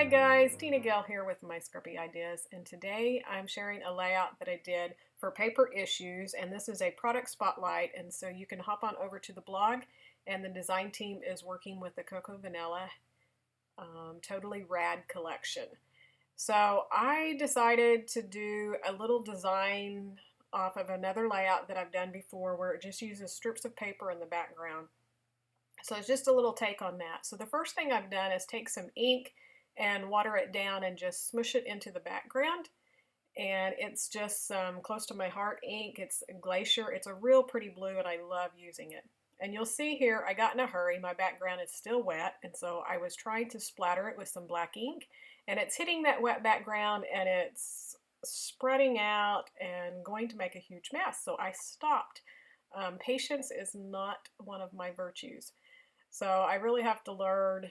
guys, TinaGale here with my Scrappy Ideas, and today I'm sharing a layout that I did for paper issues, and this is a product spotlight, and so you can hop on over to the blog, and the design team is working with the Cocoa Vanilla Totally Rad collection. So I decided to do a little design off of another layout that I've done before where it just uses strips of paper in the background. So it's just a little take on that. So the first thing I've done is take some ink and water it down and just smush it into the background. And it's just close to my heart ink. It's Glacier. It's a real pretty blue and I love using it. And you'll see here, I got in a hurry. My background is still wet. And so I was trying to splatter it with some black ink. And it's hitting that wet background and it's spreading out and going to make a huge mess. So I stopped. Patience is not one of my virtues. So I really have to learn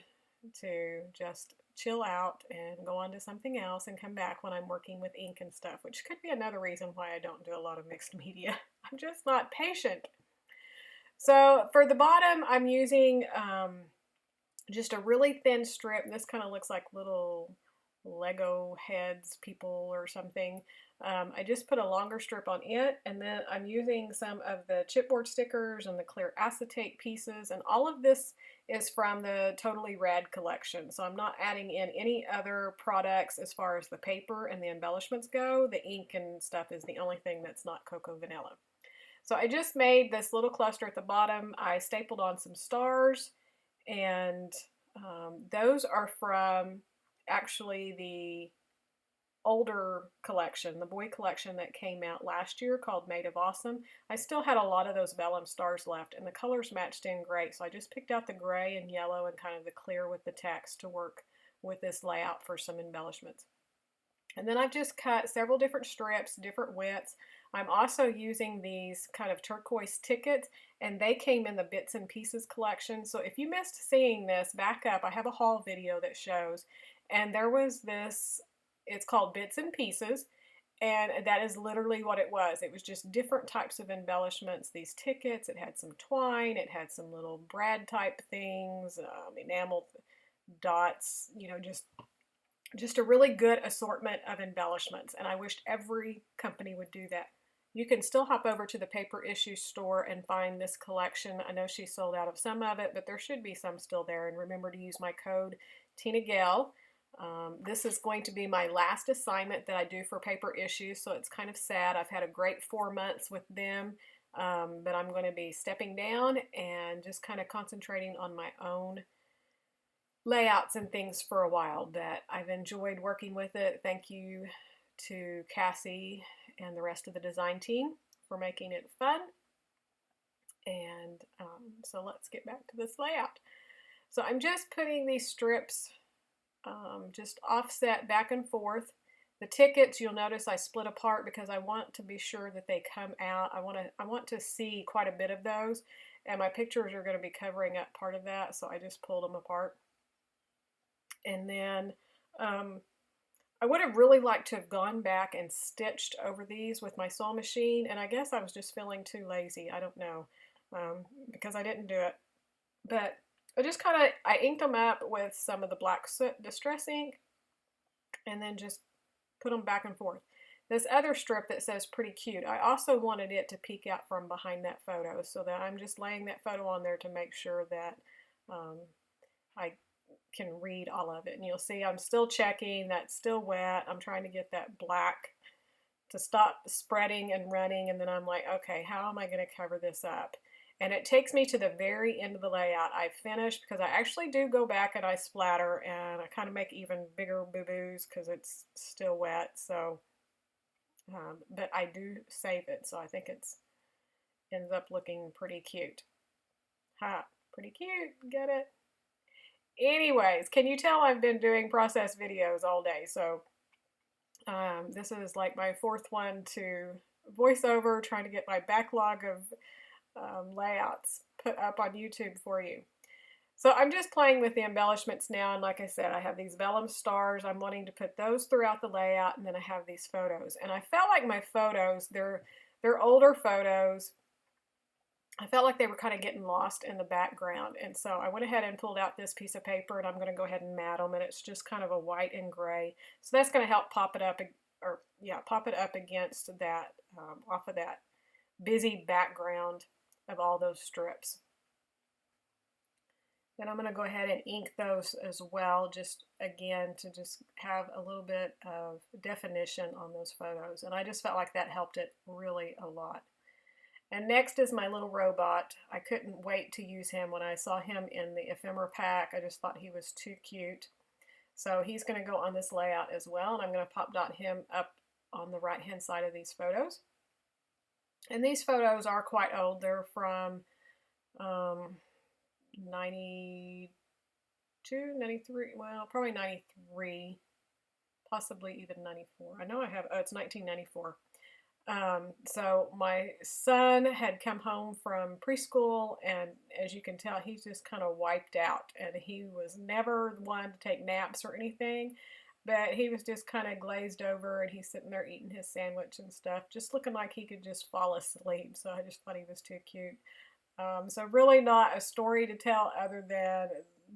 to just chill out and go on to something else and come back when I'm working with ink and stuff, which could be another reason why I don't do a lot of mixed media. I'm just not patient. So for the bottom, I'm using just a really thin strip. This kind of looks like little Lego heads people or something. I just put a longer strip on it, and then I'm using some of the chipboard stickers and the clear acetate pieces, and all of this is from the Totally Rad collection. So I'm not adding in any other products as far as the paper and the embellishments go. The ink and stuff is the only thing that's not Cocoa Vanilla. So I just made this little cluster at the bottom. I stapled on some stars, and those are from actually the older collection, the boy collection that came out last year called Made of Awesome. I still had a lot of those vellum stars left and the colors matched in great, so I just picked out the gray and yellow and kind of the clear with the text to work with this layout for some embellishments. And then I've just cut several different strips, different widths. I'm also using these kind of turquoise tickets, and they came in the Bits and Pieces collection. So if you missed seeing this, back up. I have a haul video that shows, and there was this, it's called Bits and Pieces, and that is literally what it was. It was just different types of embellishments. These tickets, it had some twine, it had some little brad type things, enamel dots, you know, just a really good assortment of embellishments, and I wished every company would do that. You can still hop over to the Paper Issue store and find this collection. I know she sold out of some of it, but there should be some still there, and remember to use my code TinaGale. This is going to be my last assignment that I do for Paper Issues, so it's kind of sad. I've had a great 4 months with them, but I'm going to be stepping down and just kind of concentrating on my own layouts and things for a while. But I've enjoyed working with it. Thank you to Cassie and the rest of the design team for making it fun. And so let's get back to this layout. So I'm just putting these strips just offset back and forth. The tickets, you'll notice I split apart because I want to be sure that they come out. I want to see quite a bit of those, and my pictures are going to be covering up part of that, so I just pulled them apart. And then I would have really liked to have gone back and stitched over these with my sewing machine, and I guess I was just feeling too lazy. I don't know, because I didn't do it. But I inked them up with some of the black soot distress ink and then just put them back and forth. This other strip that says pretty cute, I also wanted it to peek out from behind that photo, so that I'm just laying that photo on there to make sure that I can read all of it. And you'll see I'm still checking, that's still wet. I'm trying to get that black to stop spreading and running, and then I'm like, okay, how am I going to cover this up? And it takes me to the very end of the layout. I finished because I actually do go back and I splatter, and I kind of make even bigger boo-boos because it's still wet. So, but I do save it, so I think it's ends up looking pretty cute. Ha, pretty cute, get it? Anyways, can you tell I've been doing process videos all day? So this is like my fourth one to voiceover, trying to get my backlog of layouts put up on YouTube for you. So I'm just playing with the embellishments now, and like I said, I have these vellum stars. I'm wanting to put those throughout the layout, and then I have these photos. And I felt like my photos, they're older photos, I felt like they were kind of getting lost in the background. And so I went ahead and pulled out this piece of paper, and I'm going to go ahead and mat them. And it's just kind of a white and gray. So that's going to help pop it up, or yeah, pop it up against that, off of that busy background of all those strips. Then I'm going to go ahead and ink those as well, just again to just have a little bit of definition on those photos. And I just felt like that helped it really a lot. And next is my little robot. I couldn't wait to use him when I saw him in the ephemera pack. I just thought he was too cute. So he's going to go on this layout as well, and I'm going to pop dot him up on the right hand side of these photos. And these photos are quite old. They're from 92, 93, well, probably 93, possibly even 94. I know I have, oh, it's 1994. So my son had come home from preschool, and as you can tell, he's just kind of wiped out, and he was never one to take naps or anything, but he was just kind of glazed over, and he's sitting there eating his sandwich and stuff, just looking like he could just fall asleep. So I just thought he was too cute. So really not a story to tell other than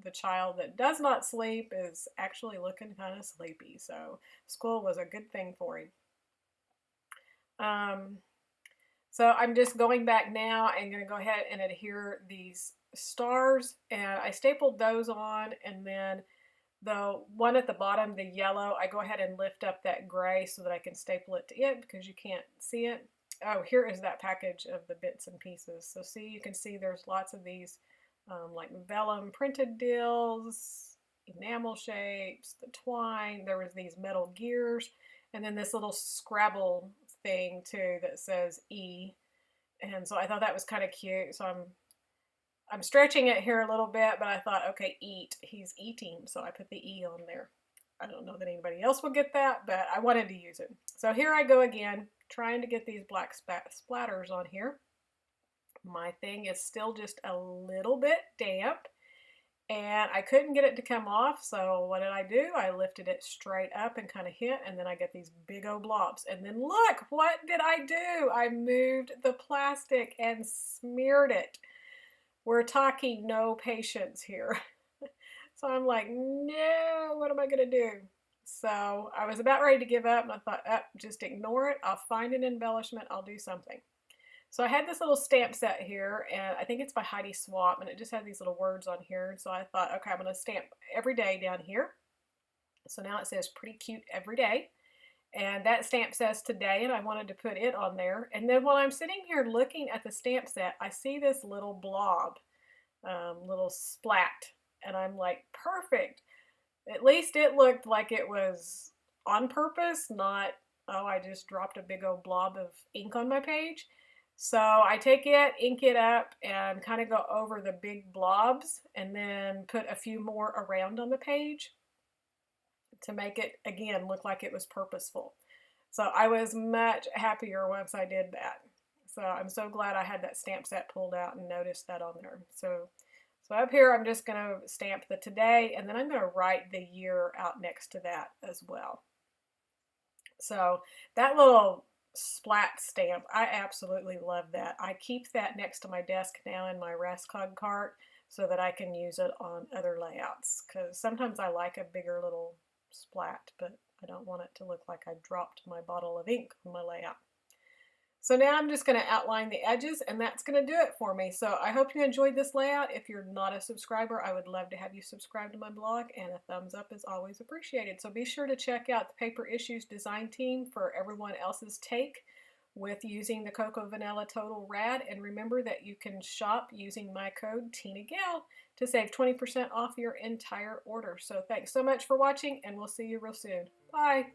the child that does not sleep is actually looking kind of sleepy. So school was a good thing for him. So I'm just going back now and going to go ahead and adhere these stars, and I stapled those on, and then the one at the bottom, the yellow, I go ahead and lift up that gray so that I can staple it to it because you can't see it. Oh, here is that package of the bits and pieces. So see, you can see there's lots of these like vellum printed deals, enamel shapes, the twine, there was these metal gears, and then this little Scrabble thing too that says E. And so I thought that was kind of cute. So I'm stretching it here a little bit, but I thought, okay, eat. He's eating, so I put the E on there. I don't know that anybody else will get that, but I wanted to use it. So here I go again, trying to get these black splatters on here. My thing is still just a little bit damp, and I couldn't get it to come off, so what did I do? I lifted it straight up and kind of hit, and then I get these big old blobs. And then look, what did I do? I moved the plastic and smeared it. We're talking no patience here. So I'm like, no, what am I going to do? So I was about ready to give up, and I thought, just ignore it. I'll find an embellishment. I'll do something. So I had this little stamp set here, and I think it's by Heidi Swap, and it just had these little words on here. So I thought, okay, I'm going to stamp every day down here. So now it says pretty cute every day. And that stamp says today, and I wanted to put it on there. And then while I'm sitting here looking at the stamp set, I see this little blob, little splat. And I'm like, perfect. At least it looked like it was on purpose, not, oh, I just dropped a big old blob of ink on my page. So I take it, ink it up, and kind of go over the big blobs, and then put a few more around on the page to make it, again, look like it was purposeful. So I was much happier once I did that. So I'm so glad I had that stamp set pulled out and noticed that on there. So up here, I'm just going to stamp the today, and then I'm going to write the year out next to that as well. So that little splat stamp, I absolutely love that. I keep that next to my desk now in my Rascog cart so that I can use it on other layouts, because sometimes I like a bigger little splat, but I don't want it to look like I dropped my bottle of ink on my layout. So now I'm just going to outline the edges, and that's going to do it for me. So I hope you enjoyed this layout. If you're not a subscriber, I would love to have you subscribe to my blog, and a thumbs up is always appreciated. So be sure to check out the Paper Issues design team for everyone else's take with using the Cocoa Vanilla Total Rad. And remember that you can shop using my code TinaGale to save 20% off your entire order. So thanks so much for watching, and we'll see you real soon. Bye!